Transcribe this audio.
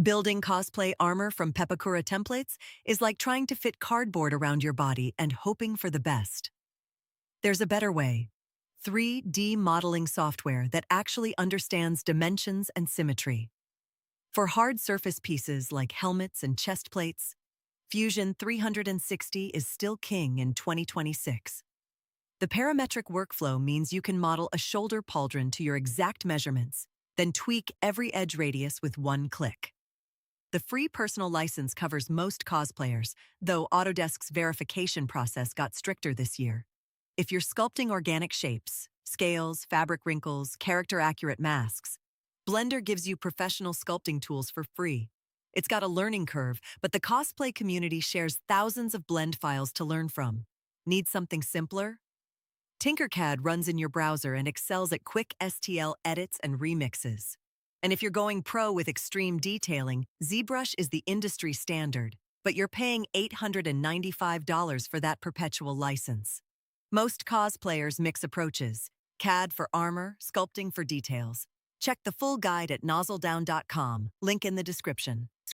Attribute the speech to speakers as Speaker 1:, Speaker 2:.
Speaker 1: Building cosplay armor from pepakura templates is like trying to fit cardboard around your body and hoping for the best. There's a better way. 3D modeling software that actually understands dimensions and symmetry. For hard surface pieces like helmets and chest plates, Fusion 360 is still king in 2026. The parametric workflow means you can model a shoulder pauldron to your exact measurements, then tweak every edge radius with one click. The free personal license covers most cosplayers, though Autodesk's verification process got stricter this year. If you're sculpting organic shapes, scales, fabric wrinkles, character-accurate masks, Blender gives you professional sculpting tools for free. It's got a learning curve, but the cosplay community shares thousands of blend files to learn from. Need something simpler? Tinkercad runs in your browser and excels at quick STL edits and remixes. And if you're going pro with extreme detailing, ZBrush is the industry standard, but you're paying $895 for that perpetual license. Most cosplayers mix approaches: CAD for armor, sculpting for details. Check the full guide at NozzleDown.com, link in the description.